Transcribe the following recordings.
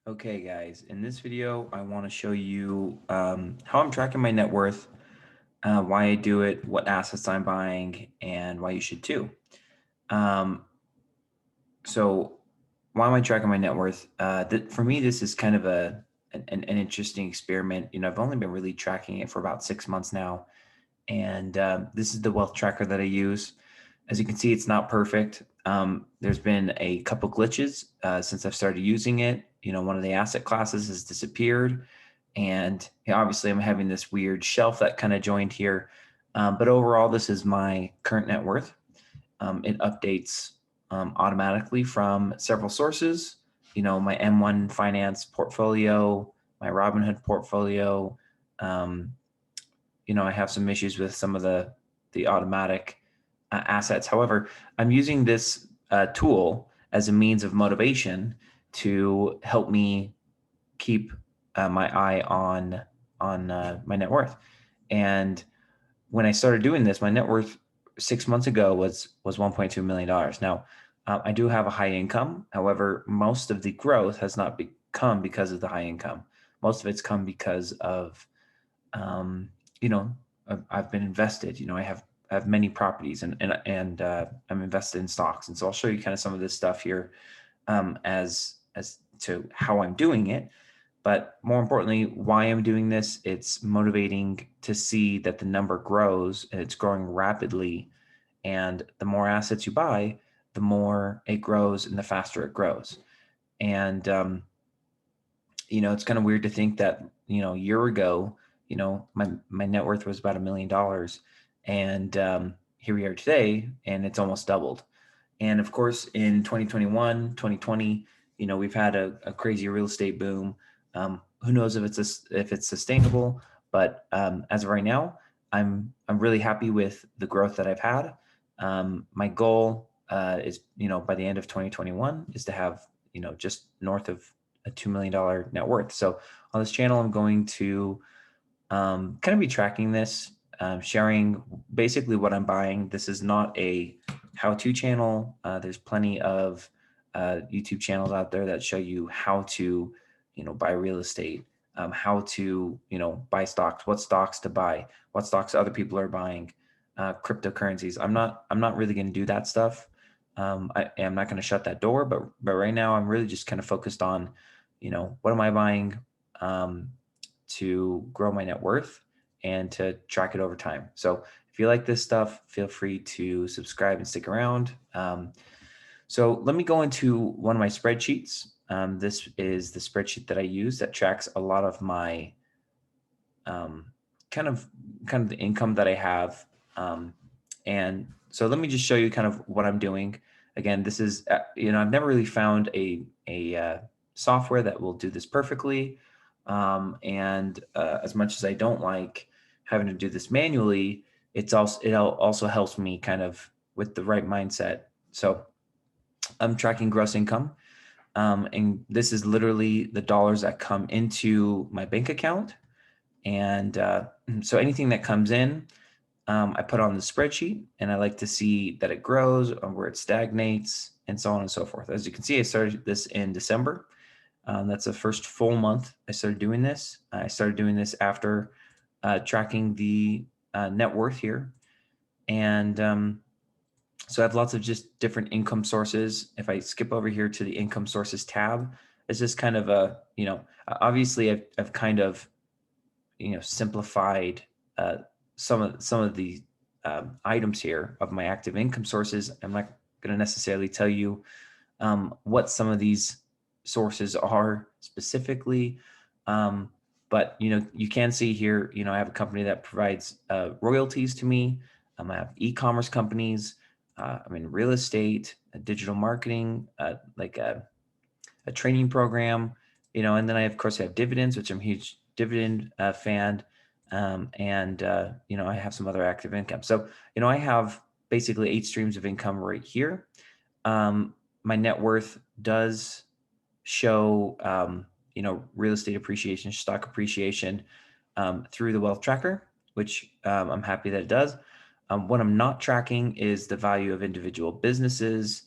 Okay, guys, in this video, I want to show you how I'm tracking my net worth, why I do it, what assets I'm buying, and why you should too. Um, so why am I tracking my net worth? For me, this is kind of an interesting experiment. I've only been really tracking it for about 6 months now, and this is the wealth tracker that I use. As you can see, it's not perfect. There's been a couple glitches since I've started using it. One of the asset classes has disappeared, and obviously I'm having this weird shelf that kind of joined here. But overall, this is my current net worth. It updates automatically from several sources. My M1 Finance portfolio, my Robinhood portfolio. Um, I have some issues with some of the automatic assets. However, I'm using this tool as a means of motivation to help me keep my eye on my net worth. And when I started doing this, my net worth 6 months ago was $1.2 million. Now, I do have a high income. However, most of the growth has not come because of the high income. Most of it's come because of um, you know, I've been invested. I have many properties, and I'm invested in stocks. And so I'll show you kind of some of this stuff here as to how I'm doing it. But more importantly, why I'm doing this, it's motivating to see that the number grows and it's growing rapidly. And the more assets you buy, the more it grows and the faster it grows. And it's kind of weird to think that, a year ago, my net worth was about $1 million. And here we are today, and it's almost doubled. And of course, in 2021, 2020, we've had a crazy real estate boom. Who knows if it's sustainable? But as of right now, I'm really happy with the growth that I've had. My goal is, by the end of 2021, is to have, just north of a $2 million net worth. So on this channel, I'm going to kind of be tracking this, sharing basically what I'm buying. This is not a how-to channel. There's plenty of YouTube channels out there that show you how to, buy real estate, how to, buy stocks, what stocks to buy, what stocks other people are buying, cryptocurrencies. I'm not really going to do that stuff. I am not going to shut that door, but right now I'm really just kind of focused on, what am I buying? To grow my net worth and to track it over time. So if you like this stuff, feel free to subscribe and stick around. So let me go into one of my spreadsheets. This is the spreadsheet that I use that tracks a lot of my um, kind of the income that I have. And so let me just show you kind of what I'm doing. Again, this is I've never really found a software that will do this perfectly. And as much as I don't like having to do this manually, it also helps me kind of with the right mindset. So I'm tracking gross income. And this is literally the dollars that come into my bank account. And so anything that comes in, I put on the spreadsheet, and I like to see that it grows or where it stagnates and so on and so forth. As you can see, I started this in December. That's the first full month I started doing this. I started doing this after tracking the net worth here. And so I have lots of just different income sources. If I skip over here to the income sources tab, it's just kind of obviously I've kind of, simplified some of the items here of my active income sources. I'm not going to necessarily tell you what some of these sources are specifically. But you can see here, I have a company that provides royalties to me. I have e-commerce companies. I'm in real estate, digital marketing, like a training program, and then of course I have dividends, which I'm a huge dividend fan. And I have some other active income. So, I have basically 8 streams of income right here. My net worth does show, real estate appreciation, stock appreciation through the wealth tracker, which I'm happy that it does. What I'm not tracking is the value of individual businesses,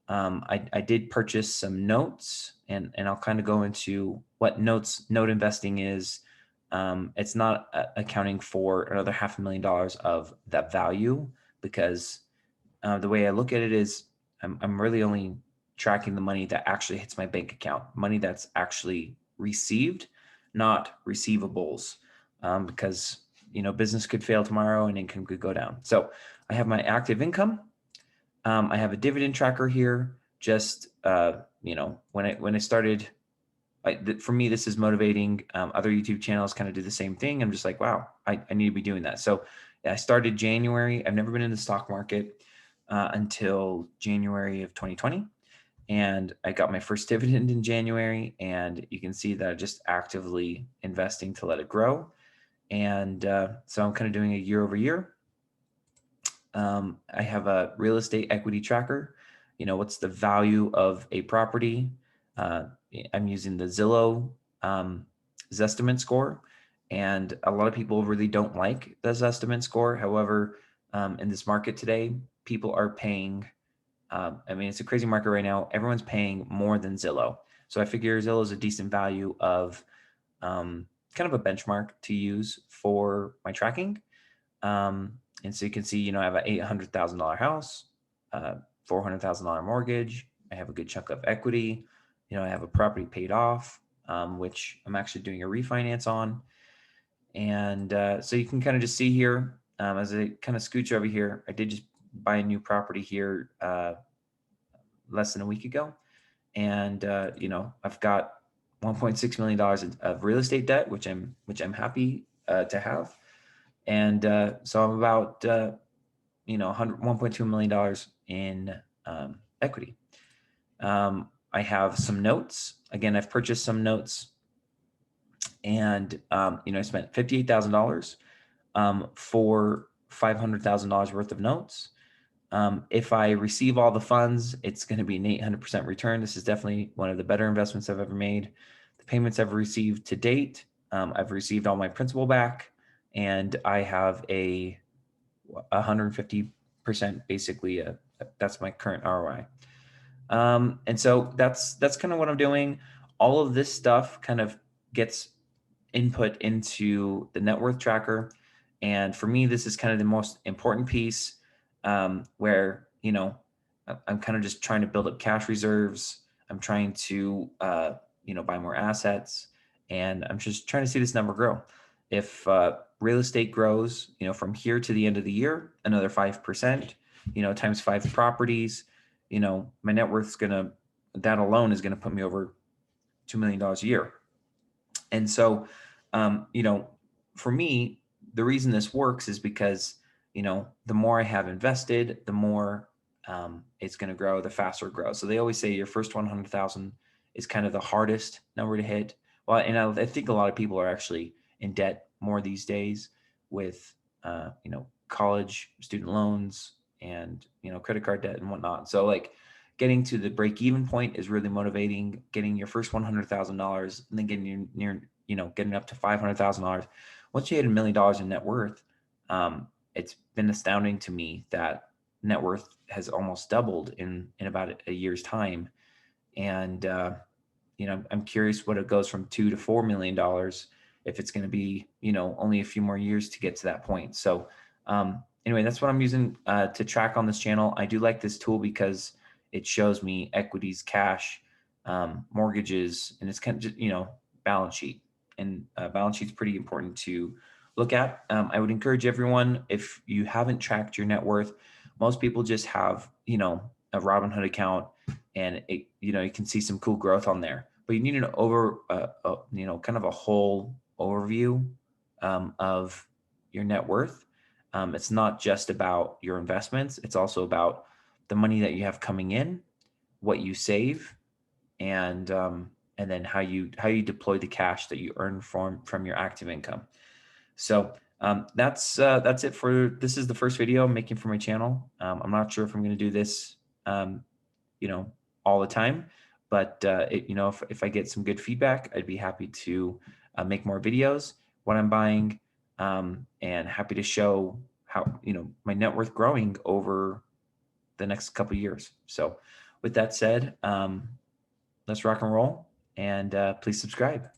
I did purchase some notes, and I'll kind of go into what note investing is. It's not accounting for another $500,000 of that value, because the way I look at it is I'm really only tracking the money that actually hits my bank account, money that's actually received, not receivables, because business could fail tomorrow and income could go down. So I have my active income. I have a dividend tracker here. Just when I started, for me, this is motivating. Other YouTube channels kind of do the same thing. I'm just like, wow, I need to be doing that. So I started January. I've never been in the stock market until January of 2020. And I got my first dividend in January. And you can see that I'm just actively investing to let it grow. And so I'm kind of doing a year over year. I have a real estate equity tracker. What's the value of a property? Uh, I'm using the Zillow Zestimate score, and a lot of people really don't like the Zestimate score. However, in this market today, people are paying. It's a crazy market right now. Everyone's paying more than Zillow, so I figure Zillow is a decent value of kind of a benchmark to use for my tracking. And so you can see, I have an $800,000 house, $400,000 mortgage. I have a good chunk of equity. I have a property paid off, which I'm actually doing a refinance on. And so you can kind of just see here, as I kind of scooch over here, I did just buy a new property here less than a week ago. And, I've got $1.6 million of real estate debt, which I'm happy to have. And so I'm about, $1.2 million in equity. I have some notes. Again, I've purchased some notes, and I spent $58,000 for $500,000 worth of notes. If I receive all the funds, it's going to be an 800% return. This is definitely one of the better investments I've ever made. The payments I've received to date, I've received all my principal back, and I have a 150% basically. That's my current ROI. And so that's kind of what I'm doing. All of this stuff kind of gets input into the net worth tracker. And for me, this is kind of the most important piece, where, I'm kind of just trying to build up cash reserves. I'm trying to, buy more assets, and I'm just trying to see this number grow. If real estate grows, from here to the end of the year, another 5%, times 5 properties, my net worth that alone is going to put me over $2 million a year. And so, for me, the reason this works is because, the more I have invested, the more it's going to grow, the faster it grows. So they always say your first 100,000 is kind of the hardest number to hit. Well, and I think a lot of people are actually in debt more these days with, college student loans and, credit card debt and whatnot. So like getting to the break even point is really motivating. Getting your first $100,000 and then getting getting up to $500,000. Once you hit $1 million in net worth, it's been astounding to me that net worth has almost doubled in about a year's time. And I'm curious what it goes from $2 to $4 million, if it's going to be only a few more years to get to that point. So anyway, that's what I'm using to track on this channel. I do like this tool because it shows me equities, cash, mortgages, and it's kind of just, balance sheet. And balance sheet's pretty important to look at. I would encourage everyone, if you haven't tracked your net worth, most people just have, a Robinhood account, and it, you can see some cool growth on there. But you need an kind of a whole overview of your net worth. It's not just about your investments. It's also about the money that you have coming in, what you save, and then how you deploy the cash that you earn from your active income. So that's it for this. Is the first video I'm making for my channel. I'm not sure if I'm going to do this, all the time, but if I get some good feedback, I'd be happy to make more videos, what I'm buying, and happy to show how my net worth growing over the next couple of years. So with that said, let's rock and roll, and please subscribe.